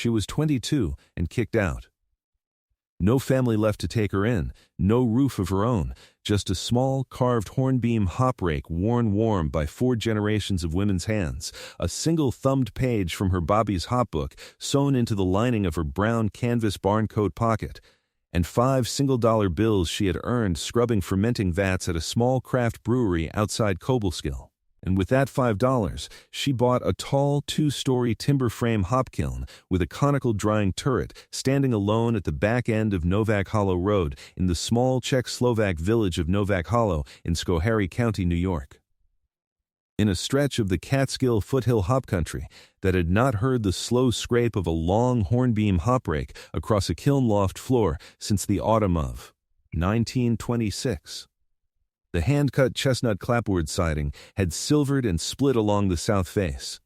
She was 22 and kicked out. No family left to take her in, no roof of her own, just a small carved hornbeam hop rake worn warm by 4 generations of women's hands, a single thumbed page from her Babi's hop book sewn into the lining of her brown canvas barn coat pocket, and 5 single-dollar bills she had earned scrubbing fermenting vats at a small craft brewery outside Cobleskill. And with that $5, she bought a tall 2-story timber frame hop kiln with a conical drying turret standing alone at the back end of Novak Hollow Road in the small Czech-Slovak village of Novak Hollow in Schoharie County, New York. In a stretch of the Catskill foothill hop country that had not heard the slow scrape of a long hornbeam hop rake across a kiln loft floor since the autumn of 1926. The hand-cut chestnut clapboard siding had silvered and split along the south face.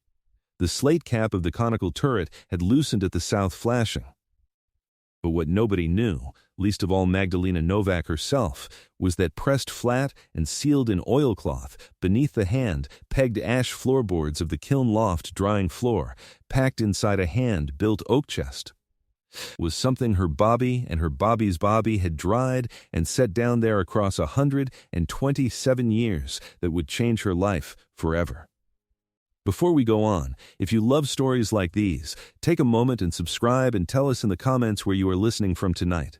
The slate cap of the conical turret had loosened at the south flashing. But what nobody knew, least of all Magdalena Novak herself, was that pressed flat and sealed in oilcloth beneath the hand-pegged ash floorboards of the kiln loft drying floor, packed inside a hand-built oak chest, was something her Babi and her Babi's Babi had dried and set down there across 127 years that would change her life forever. Before we go on, if you love stories like these, take a moment and subscribe and tell us in the comments where you are listening from tonight.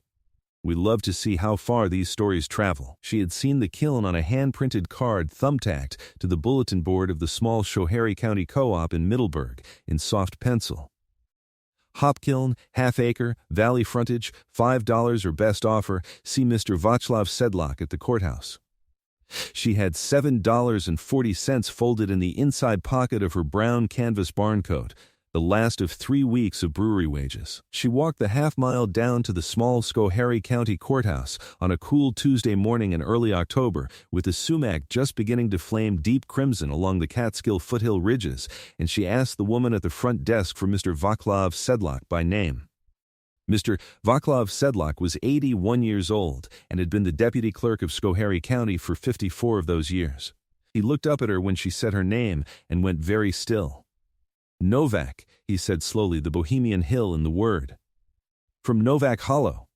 We love to see how far these stories travel. She had seen the kiln on a hand-printed card thumbtacked to the bulletin board of the small Schoharie County Co-op in Middleburg in soft pencil. Hop kiln, half-acre, valley frontage, $5 or best offer, see Mr. Václav Sedlak at the courthouse. She had $7.40 folded in the inside pocket of her brown canvas barn coat, the last of 3 weeks of brewery wages. She walked the half-mile down to the small Schoharie County courthouse on a cool Tuesday morning in early October with the sumac just beginning to flame deep crimson along the Catskill foothill ridges, and she asked the woman at the front desk for Mr. Václav Sedlak by name. Mr. Václav Sedlak was 81 years old and had been the deputy clerk of Schoharie County for 54 of those years. He looked up at her when she said her name and went very still. Novak, he said slowly, the Bohemian hill in the word. From Novak Hollow.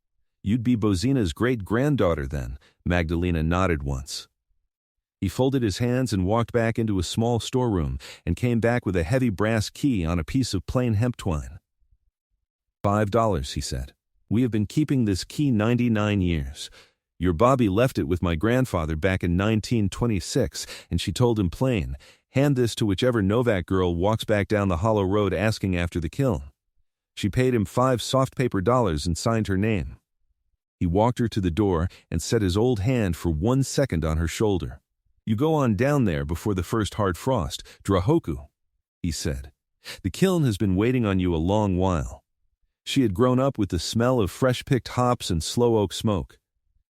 You'd be Bozina's great-granddaughter then, Magdalena nodded once. He folded his hands and walked back into a small storeroom and came back with a heavy brass key on a piece of plain hemp twine. $5, he said. We have been keeping this key 99 years. Your Babi left it with my grandfather back in 1926, and she told him plain, hand this to whichever Novak girl walks back down the hollow road asking after the kiln. She paid him 5 soft paper dollars and signed her name. He walked her to the door and set his old hand for 1 second on her shoulder. You go on down there before the first hard frost, Drahoku, he said. The kiln has been waiting on you a long while. She had grown up with the smell of fresh-picked hops and slow oak smoke,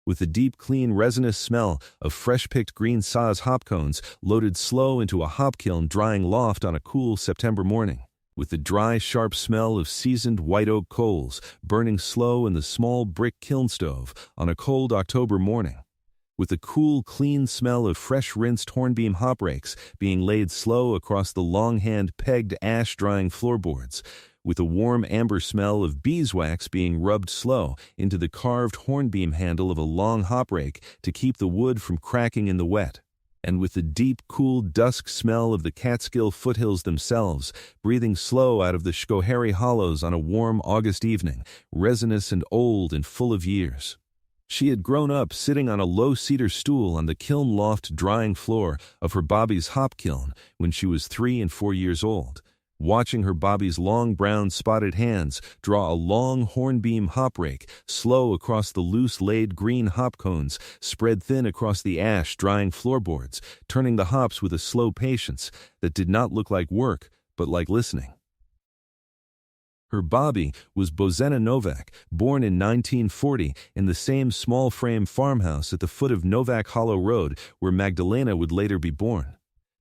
with the deep, clean, resinous smell of fresh-picked green Saaz hop cones loaded slow into a hop kiln drying loft on a cool September morning, with the dry, sharp smell of seasoned white oak coals burning slow in the small brick kiln stove on a cold October morning, with the cool, clean smell of fresh-rinsed hornbeam hop rakes being laid slow across the longhand-pegged ash-drying floorboards, with a warm amber smell of beeswax being rubbed slow into the carved hornbeam handle of a long hop rake to keep the wood from cracking in the wet, and with the deep, cool dusk smell of the Catskill foothills themselves, breathing slow out of the Schoharie hollows on a warm August evening, resinous and old and full of years. She had grown up sitting on a low cedar stool on the kiln loft drying floor of her Babi's hop kiln when she was 3 and 4 years old, watching her Babi's long brown spotted hands draw a long hornbeam hop rake slow across the loose laid green hop cones spread thin across the ash drying floorboards, turning the hops with a slow patience that did not look like work but like listening. Her Babi was Bozena Novak, born in 1940 in the same small-frame farmhouse at the foot of Novak Hollow Road where Magdalena would later be born.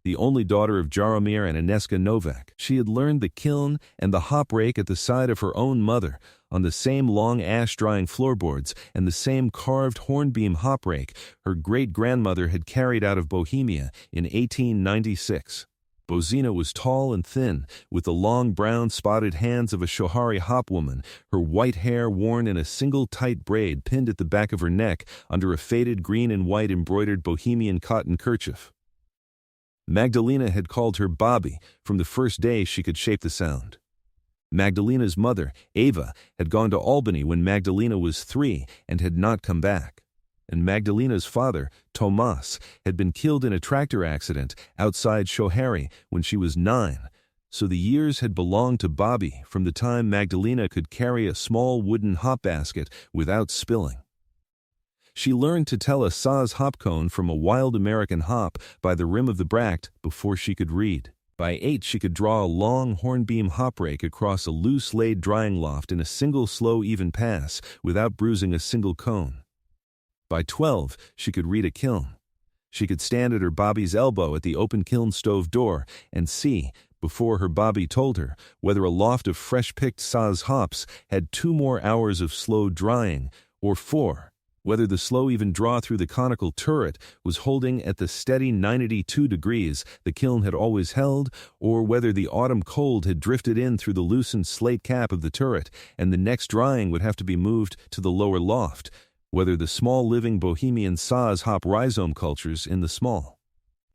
The only daughter of Jaromir and Ineska Novak, she had learned the kiln and the hop rake at the side of her own mother, on the same long ash-drying floorboards and the same carved hornbeam hop rake her great-grandmother had carried out of Bohemia in 1896. Bozina was tall and thin, with the long brown spotted hands of a Shohari hop woman, her white hair worn in a single tight braid pinned at the back of her neck under a faded green and white embroidered Bohemian cotton kerchief. Magdalena had called her Babi from the first day she could shape the sound. Magdalena's mother, Ava, had gone to Albany when Magdalena was 3 and had not come back. And Magdalena's father, Tomas, had been killed in a tractor accident outside Shohari when she was 9, so the years had belonged to Babi from the time Magdalena could carry a small wooden hop basket without spilling. She learned to tell a Saz hop cone from a wild American hop by the rim of the bract before she could read. By 8 she could draw a long hornbeam hop rake across a loose laid drying loft in a single slow even pass without bruising a single cone. By 12, she could read a kiln. She could stand at her Babi's elbow at the open kiln stove door and see, before her Babi told her, whether a loft of fresh-picked Saz hops had 2 more hours of slow drying, or 4, whether the slow even draw through the conical turret was holding at the steady 92 degrees the kiln had always held, or whether the autumn cold had drifted in through the loosened slate cap of the turret, and the next drying would have to be moved to the lower loft, whether the small living Bohemian Saz hop rhizome cultures in the small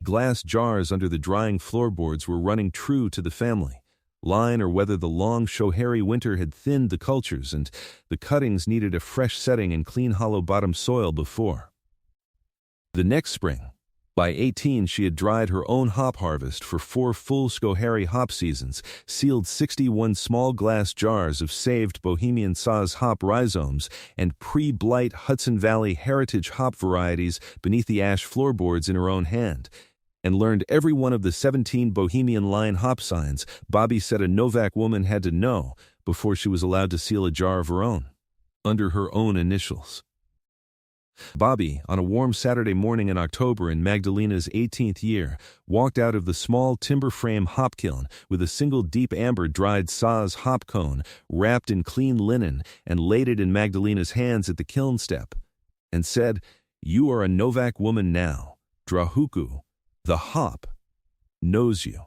glass jars under the drying floorboards were running true to the family line, or whether the long Shohari winter had thinned the cultures and the cuttings needed a fresh setting in clean hollow-bottom soil before. The next spring, by 18 she had dried her own hop harvest for 4 full Shohari hop seasons, sealed 61 small glass jars of saved Bohemian Saz hop rhizomes and pre-blight Hudson Valley heritage hop varieties beneath the ash floorboards in her own hand, and learned every one of the 17 Bohemian line hop signs Babi said a Novak woman had to know before she was allowed to seal a jar of her own, under her own initials. Babi, on a warm Saturday morning in October in Magdalena's 18th year, walked out of the small timber frame hop kiln with a single deep amber dried Saz hop cone wrapped in clean linen and laid it in Magdalena's hands at the kiln step, and said, "You are a Novak woman now. Drahuku. The hop knows you.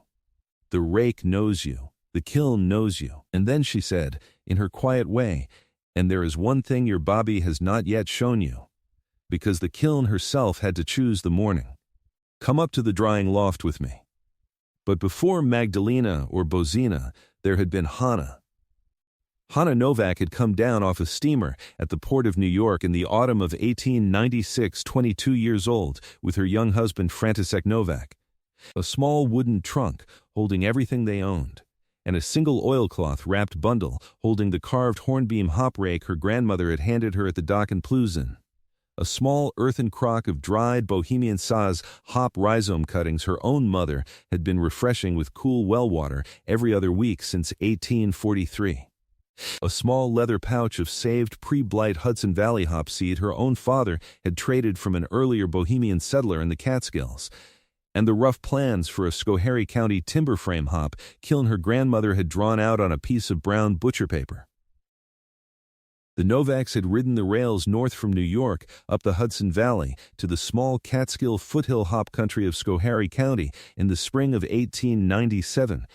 The rake knows you. The kiln knows you." And then she said, in her quiet way, "And there is one thing your Babi has not yet shown you," because the kiln herself had to choose the morning. "Come up to the drying loft with me." But before Magdalena or Bozina, there had been Hannah. Hannah Novak had come down off a steamer at the port of New York in the autumn of 1896, 22 years old, with her young husband František Novak, a small wooden trunk holding everything they owned, and a single oilcloth wrapped bundle holding the carved hornbeam hop rake her grandmother had handed her at the dock in Pluzin, a small earthen crock of dried Bohemian Saz hop rhizome cuttings her own mother had been refreshing with cool well water every other week since 1843. A small leather pouch of saved pre-blight Hudson Valley hop seed her own father had traded from an earlier Bohemian settler in the Catskills, and the rough plans for a Schoharie County timber frame hop kiln her grandmother had drawn out on a piece of brown butcher paper. The Novaks had ridden the rails north from New York up the Hudson Valley to the small Catskill foothill hop country of Schoharie County in the spring of 1897,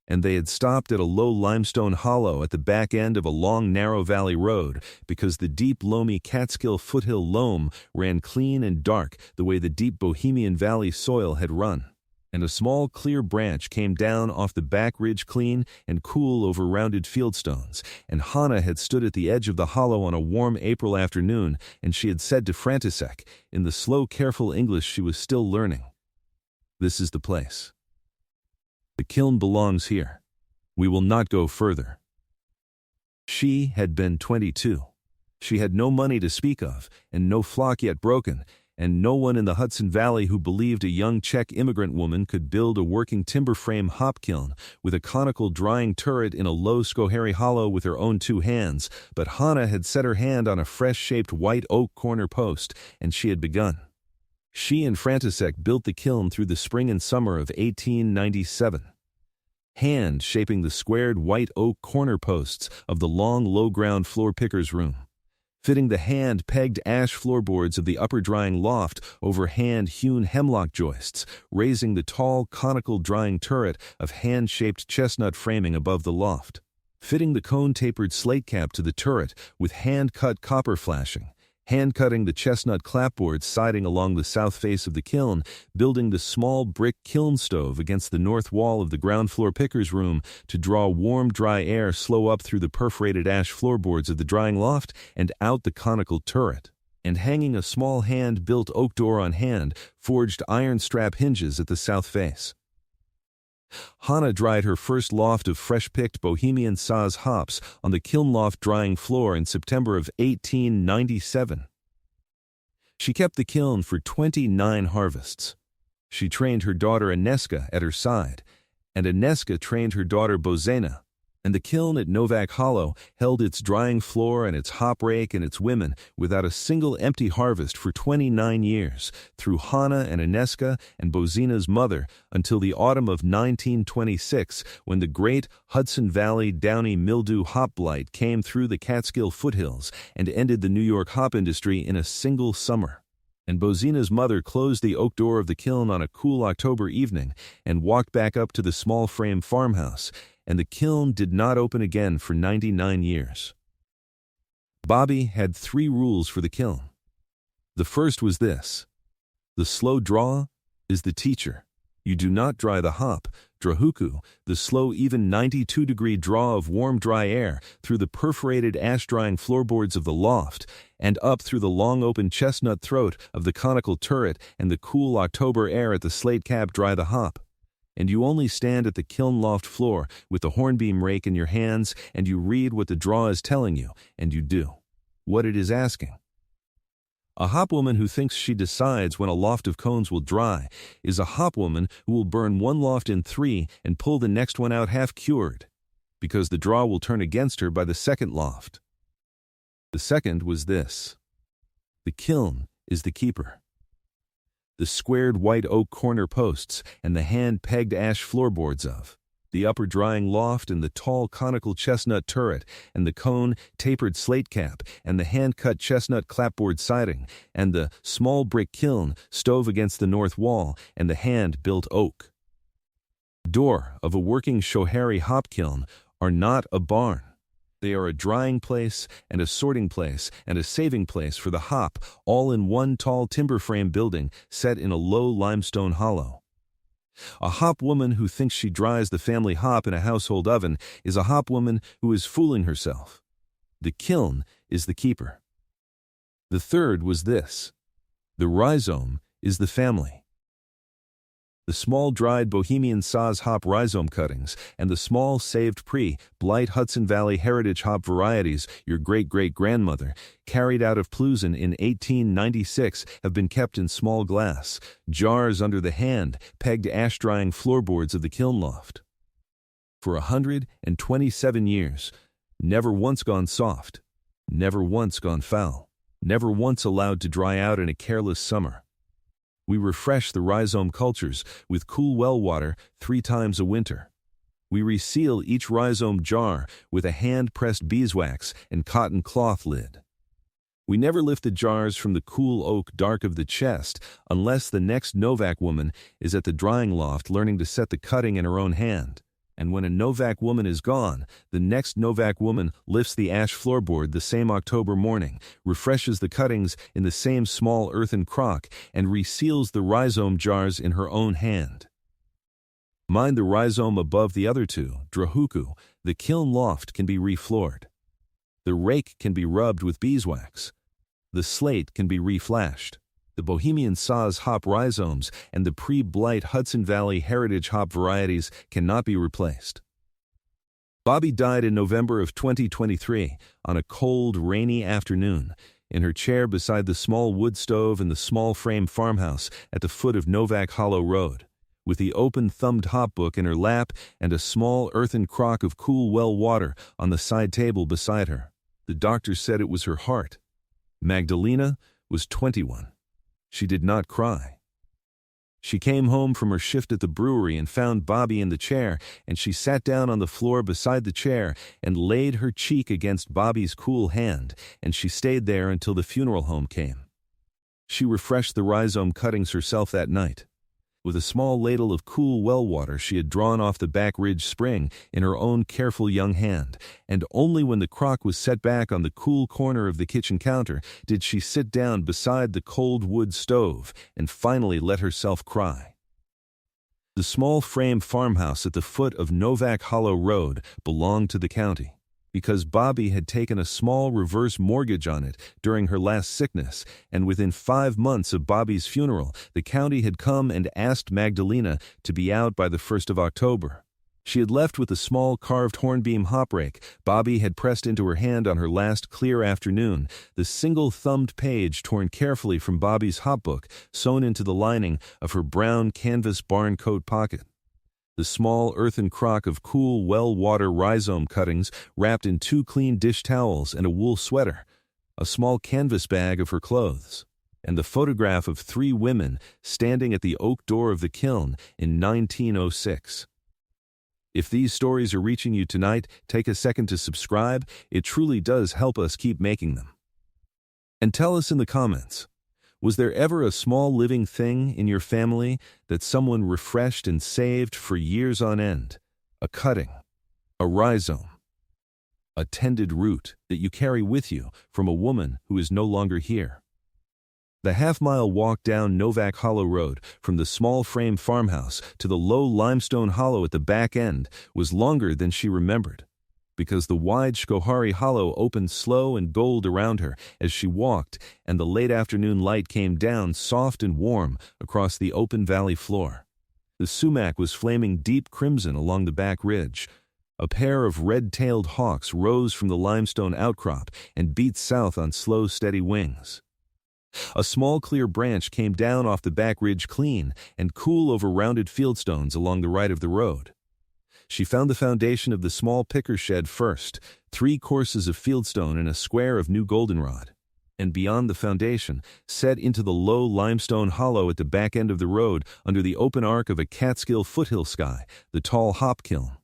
and they had stopped at a low limestone hollow at the back end of a long narrow valley road because the deep loamy Catskill foothill loam ran clean and dark the way the deep Bohemian Valley soil had run, and a small clear branch came down off the back ridge clean and cool over rounded fieldstones, and Hannah had stood at the edge of the hollow on a warm April afternoon, and she had said to František, in the slow careful English she was still learning, "This is the place. The kiln belongs here. We will not go further." She had been 22. She had no money to speak of, and no flock yet broken, and no one in the Hudson Valley who believed a young Czech immigrant woman could build a working timber frame hop kiln with a conical drying turret in a low Schoharie hollow with her own 2 hands, but Hannah had set her hand on a fresh-shaped white oak corner post, and she had begun. She and František built the kiln through the spring and summer of 1897, hand-shaping the squared white oak corner posts of the long low-ground floor picker's room, fitting the hand-pegged ash floorboards of the upper drying loft over hand-hewn hemlock joists, raising the tall, conical drying turret of hand-shaped chestnut framing above the loft, fitting the cone-tapered slate cap to the turret with hand-cut copper flashing, hand-cutting the chestnut clapboard siding along the south face of the kiln, building the small brick kiln stove against the north wall of the ground-floor picker's room to draw warm, dry air slow up through the perforated ash floorboards of the drying loft and out the conical turret, and hanging a small hand-built oak door on hand-forged iron strap hinges at the south face. Hannah dried her first loft of fresh-picked Bohemian Saz hops on the kiln loft drying floor in September of 1897. She kept the kiln for 29 harvests. She trained her daughter Aneska at her side, and Aneska trained her daughter Bozena, and the kiln at Novak Hollow held its drying floor and its hop rake and its women without a single empty harvest for 29 years, through Hannah and Aneska and Bozena's mother until the autumn of 1926, when the great Hudson Valley downy mildew hop blight came through the Catskill foothills and ended the New York hop industry in a single summer. And Bozena's mother closed the oak door of the kiln on a cool October evening and walked back up to the small frame farmhouse, and the kiln did not open again for 99 years. Babi had 3 rules for the kiln. The first was this: the slow draw is the teacher. You do not dry the hop, drahuku, the slow even 92-degree draw of warm dry air through the perforated ash-drying floorboards of the loft and up through the long open chestnut throat of the conical turret and the cool October air at the slate cap dry the hop. And you only stand at the kiln loft floor with the hornbeam rake in your hands, and you read what the draw is telling you, and you do what it is asking. A hopwoman who thinks she decides when a loft of cones will dry is a hopwoman who will burn one loft in 3 and pull the next one out half-cured, because the draw will turn against her by the second loft. The second was this: the kiln is the keeper. The squared white oak corner posts and the hand-pegged ash floorboards of the upper drying loft and the tall conical chestnut turret and the cone-tapered slate cap and the hand-cut chestnut clapboard siding and the small brick kiln stove against the north wall and the hand-built oak door of a working Schoharie hop kiln are not a barn. They are a drying place and a sorting place and a saving place for the hop, all in one tall timber frame building set in a low limestone hollow. A hop woman who thinks she dries the family hop in a household oven is a hop woman who is fooling herself. The kiln is the keeper. The third was this: the rhizome is the family. The small dried Bohemian Saz hop rhizome cuttings and the small saved pre-blight Hudson Valley heritage hop varieties your great-great-grandmother carried out of Plouzin in 1896 have been kept in small glass jars under the hand-pegged ash-drying floorboards of the kiln loft. For 127 years, never once gone soft, never once gone foul, never once allowed to dry out in a careless summer. We refresh the rhizome cultures with cool well water 3 times a winter. We reseal each rhizome jar with a hand-pressed beeswax and cotton cloth lid. We never lift the jars from the cool oak dark of the chest unless the next Novak woman is at the drying loft learning to set the cutting in her own hand. And when a Novak woman is gone, the next Novak woman lifts the ash floorboard the same October morning, refreshes the cuttings in the same small earthen crock, and reseals the rhizome jars in her own hand. Mind the rhizome above the other 2, drahuku, the kiln loft can be refloored. The rake can be rubbed with beeswax. The slate can be reflashed. The Bohemian Saz hop rhizomes and the pre-blight Hudson Valley heritage hop varieties cannot be replaced. Babi died in November of 2023 on a cold, rainy afternoon in her chair beside the small wood stove in the small frame farmhouse at the foot of Novak Hollow Road, with the open-thumbed hop book in her lap and a small earthen crock of cool well water on the side table beside her. The doctor said it was her heart. Magdalena was 21. She did not cry. She came home from her shift at the brewery and found Babi in the chair, and she sat down on the floor beside the chair and laid her cheek against Babi's cool hand, and she stayed there until the funeral home came. She refreshed the rhizome cuttings herself that night. With a small ladle of cool well water she had drawn off the back ridge spring in her own careful young hand, and only when the crock was set back on the cool corner of the kitchen counter did she sit down beside the cold wood stove and finally let herself cry. The small frame farmhouse at the foot of Novak Hollow Road belonged to the county, because Babi had taken a small reverse mortgage on it during her last sickness, and within 5 months of Babi's funeral, the county had come and asked Magdalena to be out by the 1st of October. She had left with a small carved hornbeam hop rake Babi had pressed into her hand on her last clear afternoon, the single-thumbed page torn carefully from Babi's hop book, sewn into the lining of her brown canvas barn coat pocket. The small earthen crock of cool well water rhizome cuttings wrapped in 2 clean dish towels and a wool sweater, a small canvas bag of her clothes, and the photograph of 3 women standing at the oak door of the kiln in 1906. If these stories are reaching you tonight, take a second to subscribe. It truly does help us keep making them. And tell us in the comments, was there ever a small living thing in your family that someone refreshed and saved for years on end? A cutting, a rhizome, a tended root that you carry with you from a woman who is no longer here. The half-mile walk down Novak Hollow Road from the small frame farmhouse to the low limestone hollow at the back end was longer than she remembered, because the wide Schohari Hollow opened slow and gold around her as she walked, and the late afternoon light came down soft and warm across the open valley floor. The sumac was flaming deep crimson along the back ridge. A pair of red-tailed hawks rose from the limestone outcrop and beat south on slow, steady wings. A small clear branch came down off the back ridge clean and cool over rounded fieldstones along the right of the road. She found the foundation of the small picker shed first, 3 courses of fieldstone and a square of new goldenrod, and beyond the foundation, set into the low limestone hollow at the back end of the road under the open arc of a Catskill foothill sky, the tall hop kiln.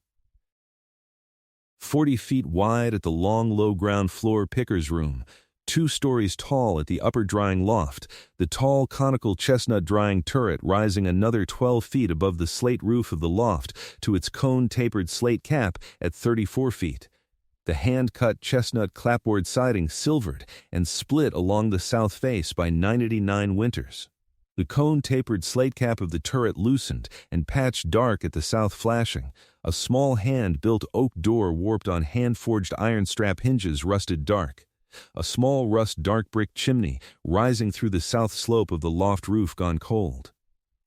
40 feet wide at the long low ground floor picker's room, 2 stories tall at the upper drying loft, the tall conical chestnut drying turret rising another 12 feet above the slate roof of the loft to its cone-tapered slate cap at 34 feet. The hand-cut chestnut clapboard siding silvered and split along the south face by 989 winters. The cone-tapered slate cap of the turret loosened and patched dark at the south flashing. A small hand-built oak door warped on hand-forged iron strap hinges rusted dark. A small rust dark brick chimney rising through the south slope of the loft roof gone cold.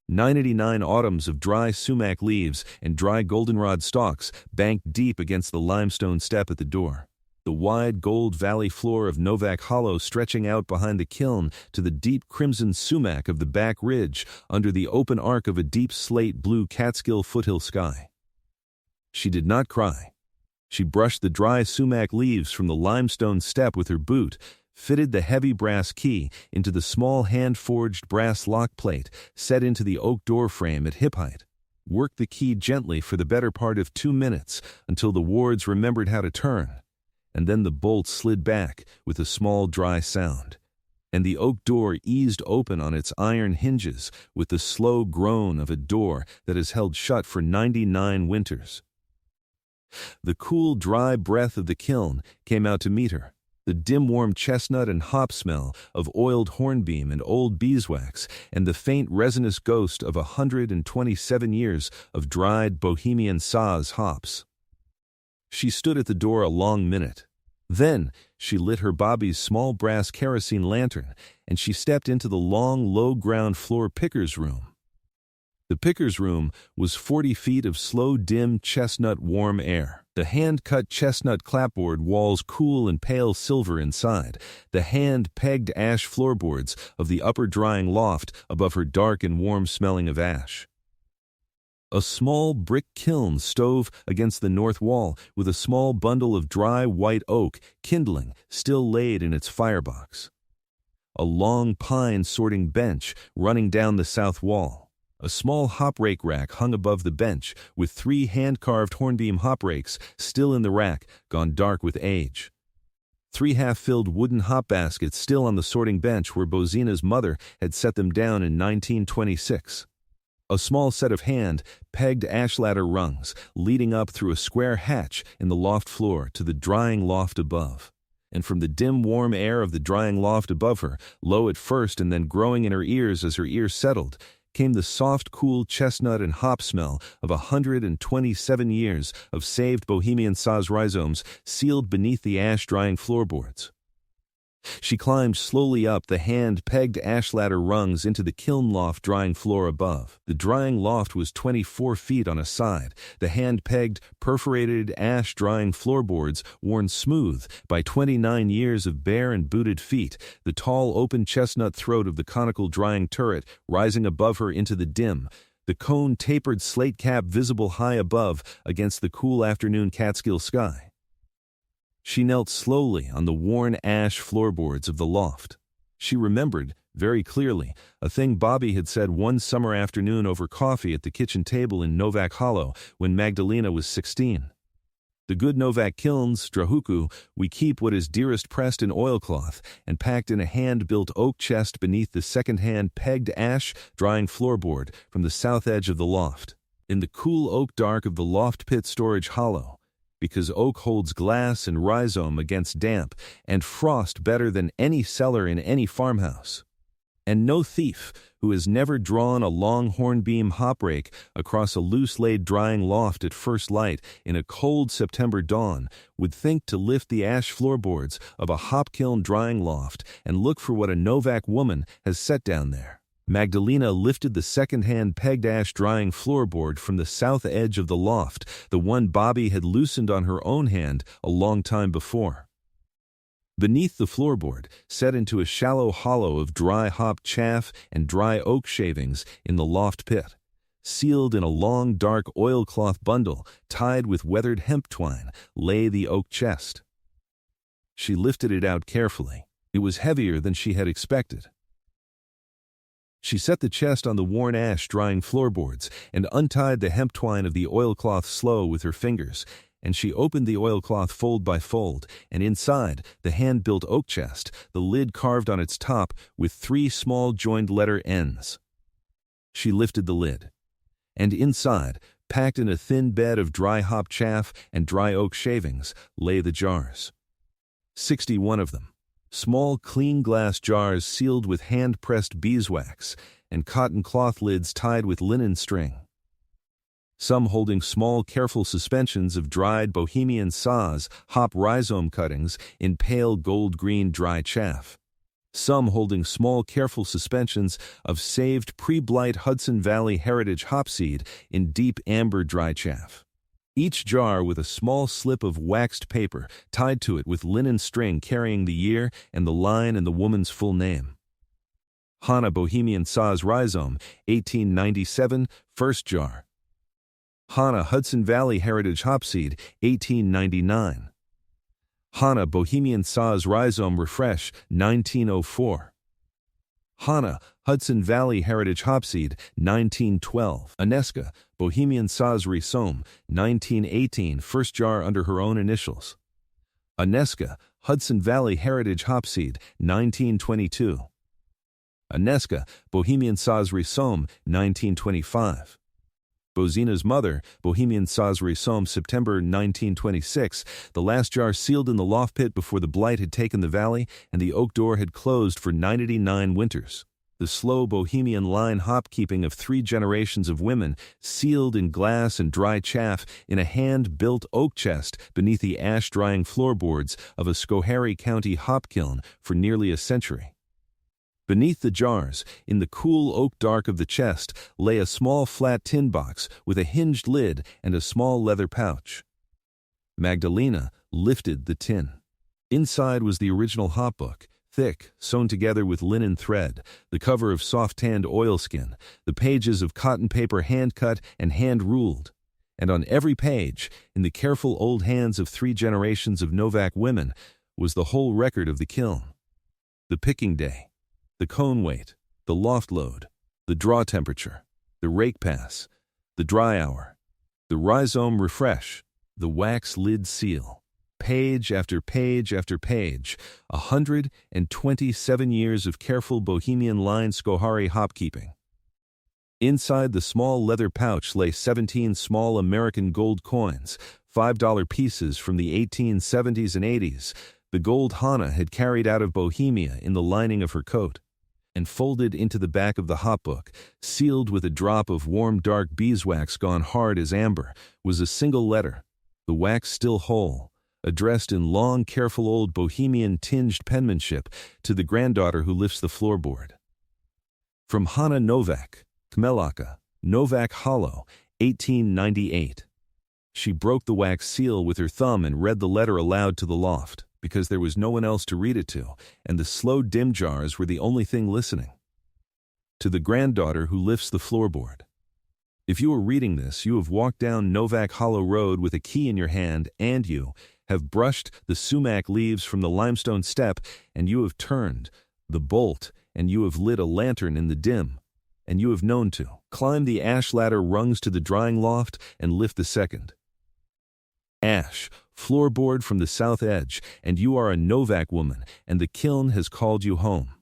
989 autumns of dry sumac leaves and dry goldenrod stalks banked deep against the limestone step at the door. The wide gold valley floor of Novak Hollow stretching out behind the kiln to the deep crimson sumac of the back ridge under the open arc of a deep slate blue Catskill foothill sky. She did not cry. She brushed the dry sumac leaves from the limestone step with her boot, fitted the heavy brass key into the small hand-forged brass lock plate set into the oak door frame at hip height, worked the key gently for the better part of 2 minutes until the wards remembered how to turn, and then the bolt slid back with a small dry sound, and the oak door eased open on its iron hinges with the slow groan of a door that has held shut for 99 winters. The cool, dry breath of the kiln came out to meet her, the dim warm chestnut and hop smell of oiled hornbeam and old beeswax, and the faint resinous ghost of 127 years of dried Bohemian Saaz hops. She stood at the door a long minute. Then she lit her Babi's small brass kerosene lantern, and she stepped into the long, low ground floor picker's room. The picker's room was 40 feet of slow, dim, chestnut warm air. The hand-cut chestnut clapboard walls cool and pale silver inside, the hand-pegged ash floorboards of the upper drying loft above her dark and warm-smelling of ash. A small brick kiln stove against the north wall with a small bundle of dry white oak kindling still laid in its firebox. A long pine sorting bench running down the south wall. A small hop rake rack hung above the bench, with 3 hand-carved hornbeam hop rakes still in the rack, gone dark with age. 3 half-filled wooden hop baskets still on the sorting bench where Bozina's mother had set them down in 1926. A small set of hand-pegged ash ladder rungs leading up through a square hatch in the loft floor to the drying loft above. And from the dim, warm air of the drying loft above her, low at first and then growing in her ears as her ears settled, came the soft, cool chestnut and hop smell of 127 years of saved Bohemian Saz rhizomes sealed beneath the ash-drying floorboards. She climbed slowly up the hand-pegged ash ladder rungs into the kiln loft drying floor above. The drying loft was 24 feet on a side, the hand-pegged, perforated ash drying floorboards worn smooth by 29 years of bare and booted feet, the tall open chestnut throat of the conical drying turret rising above her into the dim, the cone-tapered slate cap visible high above against the cool afternoon Catskill sky. She knelt slowly on the worn ash floorboards of the loft. She remembered, very clearly, a thing Babi had said one summer afternoon over coffee at the kitchen table in Novak Hollow when Magdalena was 16. The good Novak kilns, Drahuku, we keep what is dearest pressed in oilcloth and packed in a hand-built oak chest beneath the second-hand pegged ash drying floorboard from the south edge of the loft. In the cool oak dark of the loft pit storage hollow, because oak holds glass and rhizome against damp and frost better than any cellar in any farmhouse. And no thief who has never drawn a long hornbeam hop rake across a loose-laid drying loft at first light in a cold September dawn would think to lift the ash floorboards of a hop kiln drying loft and look for what a Novak woman has set down there. Magdalena lifted the second-hand pegged ash drying floorboard from the south edge of the loft, the one Babi had loosened on her own hand a long time before. Beneath the floorboard, set into a shallow hollow of dry hop chaff and dry oak shavings in the loft pit, sealed in a long dark oilcloth bundle tied with weathered hemp twine, lay the oak chest. She lifted it out carefully. It was heavier than she had expected. She set the chest on the worn ash drying floorboards and untied the hemp twine of the oilcloth slow with her fingers, and she opened the oilcloth fold by fold, and inside, the hand-built oak chest, the lid carved on its top with 3 small joined letter N's. She lifted the lid, and inside, packed in a thin bed of dry hop chaff and dry oak shavings, lay the jars. 61 of them. Small, clean glass jars sealed with hand-pressed beeswax and cotton cloth lids tied with linen string. Some holding small, careful suspensions of dried Bohemian Saz hop rhizome cuttings in pale gold-green dry chaff. Some holding small, careful suspensions of saved pre-blight Hudson Valley heritage hopseed in deep amber dry chaff. Each jar with a small slip of waxed paper tied to it with linen string carrying the year and the line and the woman's full name. Hannah Bohemian Saz Rhizome, 1897, first jar. Hannah Hudson Valley Heritage Hopseed, 1899. Hannah Bohemian Saz Rhizome Refresh, 1904. Hannah Hudson Valley Heritage Hopseed, 1912. Aneska Bohemian Saz Rhizome, 1918, first jar under her own initials. Aneska Hudson Valley Heritage Hopseed, 1922. Aneska Bohemian Saz Rhizome, 1925. Bozina's mother, Bohemian Saz Rhizome, September 1926, the last jar sealed in the loft pit before the blight had taken the valley and the oak door had closed for 99 winters. The slow Bohemian line hop-keeping of 3 generations of women, sealed in glass and dry chaff in a hand-built oak chest beneath the ash-drying floorboards of a Schoharie County hop kiln for nearly a century. Beneath the jars, in the cool oak dark of the chest, lay a small flat tin box with a hinged lid and a small leather pouch. Magdalena lifted the tin. Inside was the original hop book, thick, sewn together with linen thread, the cover of soft-tanned oilskin, the pages of cotton paper hand-cut and hand-ruled. And on every page, in the careful old hands of 3 generations of Novak women, was the whole record of the kiln. The picking day, the cone weight, the loft load, the draw temperature, the rake pass, the dry hour, the rhizome refresh, the wax lid seal. Page after page after page, 127 years of careful bohemian line Skohari hopkeeping. Inside the small leather pouch lay 17 small American gold coins, $5 pieces from the 1870s and 80s, the gold Hannah had carried out of Bohemia in the lining of her coat. And folded into the back of the hopbook, sealed with a drop of warm dark beeswax gone hard as amber, was a single letter, the wax still whole, addressed in long, careful old Bohemian-tinged penmanship to the granddaughter who lifts the floorboard. From Hannah Novak, Kmelaka, Novak Hollow, 1898. She broke the wax seal with her thumb and read the letter aloud to the loft, because there was no one else to read it to, and the slow dim jars were the only thing listening. To the granddaughter who lifts the floorboard. If you are reading this, you have walked down Novak Hollow Road with a key in your hand, and you have brushed the sumac leaves from the limestone step, and you have turned the bolt, and you have lit a lantern in the dim, and you have known to climb the ash ladder rungs to the drying loft and lift the second ash floorboard from the south edge, and you are a Novak woman, and the kiln has called you home.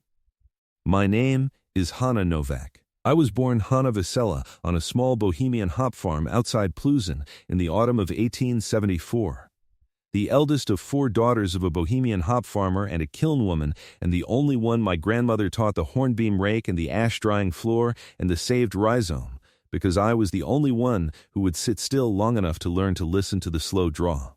My name is Hannah Novak. I was born Hannah Vesela on a small Bohemian hop farm outside Plzeň in the autumn of 1874. The eldest of 4 daughters of a Bohemian hop farmer and a kiln woman, and the only one my grandmother taught the hornbeam rake and the ash-drying floor and the saved rhizome, because I was the only one who would sit still long enough to learn to listen to the slow draw.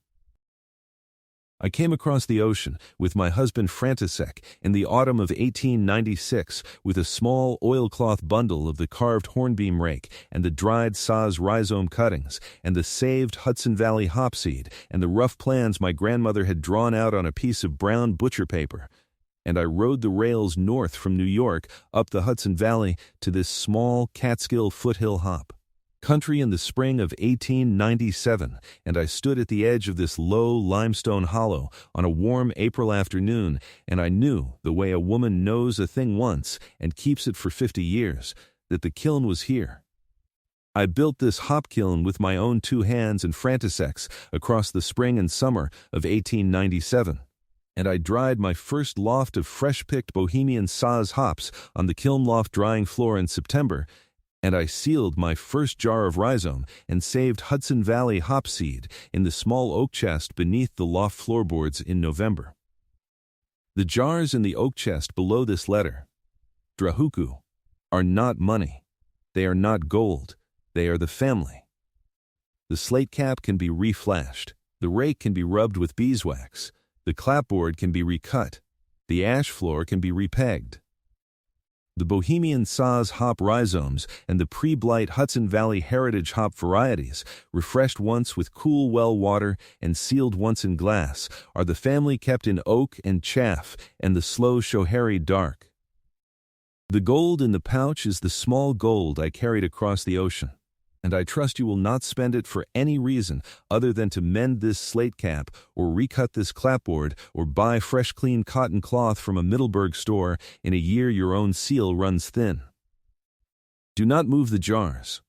I came across the ocean with my husband František in the autumn of 1896 with a small oilcloth bundle of the carved hornbeam rake and the dried Saz rhizome cuttings and the saved Hudson Valley hopseed and the rough plans my grandmother had drawn out on a piece of brown butcher paper, and I rode the rails north from New York up the Hudson Valley to this small Catskill foothill hop country in the spring of 1897, and I stood at the edge of this low limestone hollow on a warm April afternoon, and I knew, the way a woman knows a thing once and keeps it for 50 years, that the kiln was here. I built this hop kiln with my own 2 hands and František's across the spring and summer of 1897. And I dried my first loft of fresh-picked Bohemian Saz hops on the kiln loft drying floor in September, and I sealed my first jar of rhizome and saved Hudson Valley hopseed in the small oak chest beneath the loft floorboards in November. The jars in the oak chest below this letter, Drahuku, are not money. They are not gold. They are the family. The slate cap can be reflashed. The rake can be rubbed with beeswax. The clapboard can be recut. The ash floor can be repegged. The Bohemian Saz hop rhizomes and the pre-blight Hudson Valley heritage hop varieties, refreshed once with cool well water and sealed once in glass, are the family kept in oak and chaff and the slow Schoharie dark. The gold in the pouch is the small gold I carried across the ocean, and I trust you will not spend it for any reason other than to mend this slate cap or recut this clapboard or buy fresh clean cotton cloth from a Middleburg store in a year your own seal runs thin. Do not move the jars.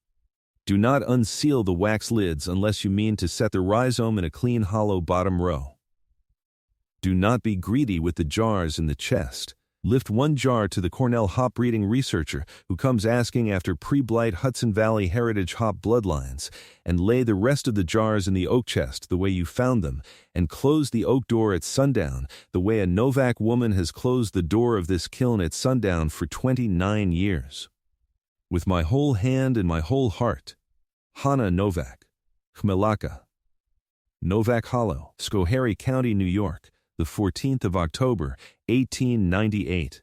Do not unseal the wax lids unless you mean to set the rhizome in a clean hollow bottom row. Do not be greedy with the jars in the chest. Lift 1 jar to the Cornell hop breeding researcher who comes asking after pre-blight Hudson Valley heritage hop bloodlines, and lay the rest of the jars in the oak chest the way you found them, and close the oak door at sundown the way a Novak woman has closed the door of this kiln at sundown for 29 years. With my whole hand and my whole heart, Hannah Novak, Kmelaka, Novak Hollow, Schoharie County, New York, the 14th of October, 1898.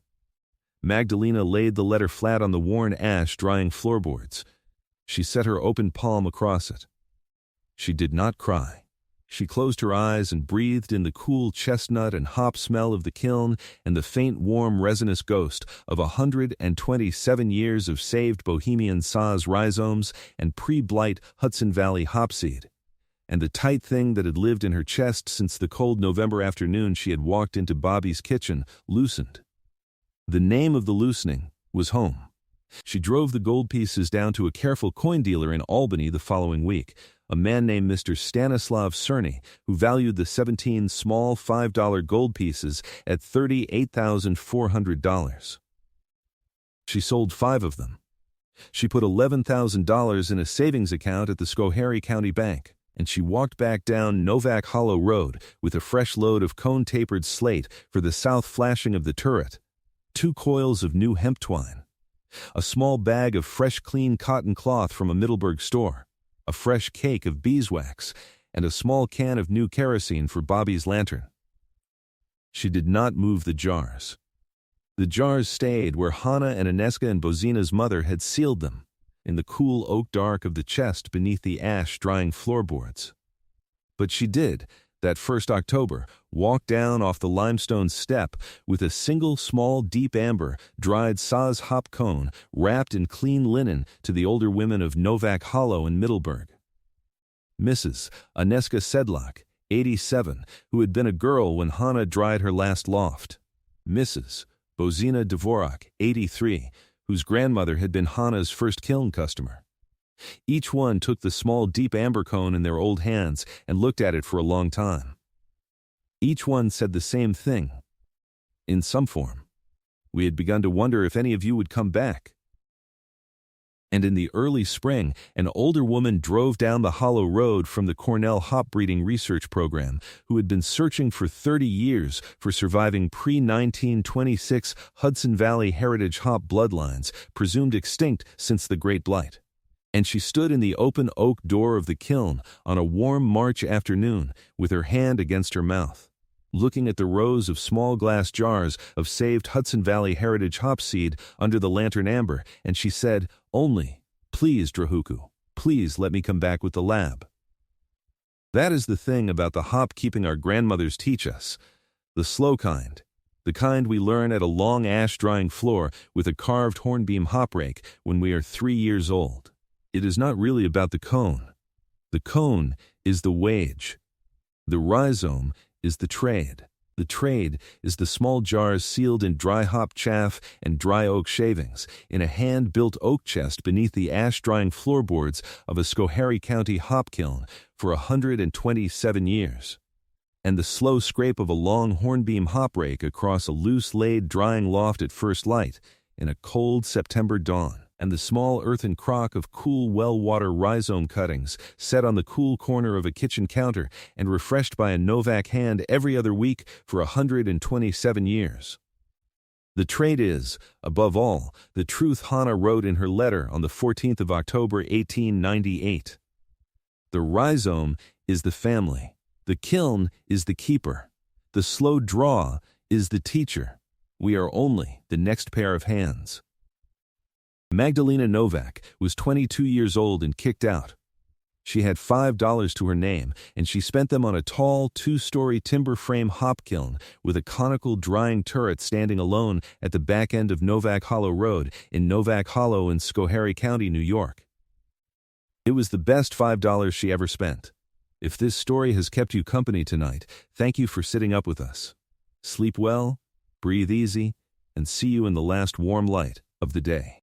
Magdalena laid the letter flat on the worn ash drying floorboards. She set her open palm across it. She did not cry. She closed her eyes and breathed in the cool chestnut and hop smell of the kiln and the faint warm resinous ghost of 127 years of saved Bohemian Saz rhizomes and pre-blight Hudson Valley hopseed, and the tight thing that had lived in her chest since the cold November afternoon she had walked into Babi's kitchen loosened. The name of the loosening was home, She drove the gold pieces down to a careful coin dealer in Albany the following week, a man named Mr. Stanislav Cerny, who valued the 17 small $5 gold pieces at $38,400. She sold 5 of them. She put $11,000 in a savings account at the Schoharie County Bank, and she walked back down Novak Hollow Road with a fresh load of cone-tapered slate for the south flashing of the turret, 2 coils of new hemp twine, a small bag of fresh clean cotton cloth from a Middleburg store, a fresh cake of beeswax, and a small can of new kerosene for Babi's lantern. She did not move the jars. The jars stayed where Hannah and Aneska and Bozina's mother had sealed them, in the cool oak dark of the chest beneath the ash-drying floorboards. But she did, that first October, walk down off the limestone step with a single small deep amber, dried Saz hop cone wrapped in clean linen to the older women of Novak Hollow in Middleburg. Mrs. Aneska Sedlak, 87, who had been a girl when Hannah dried her last loft. Mrs. Bozina Dvorak, 83, whose grandmother had been Hannah's first kiln customer. Each one took the small deep amber cone in their old hands and looked at it for a long time. Each one said the same thing, in some form. We had begun to wonder if any of you would come back. And in the early spring, an older woman drove down the Hollow Road from the Cornell Hop Breeding Research Program, who had been searching for 30 years for surviving pre-1926 Hudson Valley heritage hop bloodlines, presumed extinct since the Great Blight. And she stood in the open oak door of the kiln on a warm March afternoon with her hand against her mouth, looking at the rows of small glass jars of saved Hudson Valley heritage hop seed under the lantern amber, and she said, "Only, please, Drahuku, please let me come back with the lab." That is the thing about the hop keeping our grandmothers teach us, the slow kind, the kind we learn at a long ash-drying floor with a carved hornbeam hop rake when we are 3 years old. It is not really about the cone. The cone is the wage. The rhizome is the trade. The trade is the small jars sealed in dry hop chaff and dry oak shavings in a hand-built oak chest beneath the ash-drying floorboards of a Schoharie County hop kiln for 127 years. And the slow scrape of a long hornbeam hop rake across a loose-laid drying loft at first light in a cold September dawn, and the small earthen crock of cool well-water rhizome cuttings set on the cool corner of a kitchen counter and refreshed by a Novak hand every other week for 127 years. The trade is, above all, the truth Hannah wrote in her letter on the 14th of October 1898. The rhizome is the family. The kiln is the keeper. The slow draw is the teacher. We are only the next pair of hands. Magdalena Novak was 22 years old and kicked out. She had $5 to her name, and she spent them on a tall 2-story timber frame hop kiln with a conical drying turret standing alone at the back end of Novak Hollow Road in Novak Hollow in Schoharie County, New York. It was the best $5 she ever spent. If this story has kept you company tonight, thank you for sitting up with us. Sleep well, breathe easy, and see you in the last warm light of the day.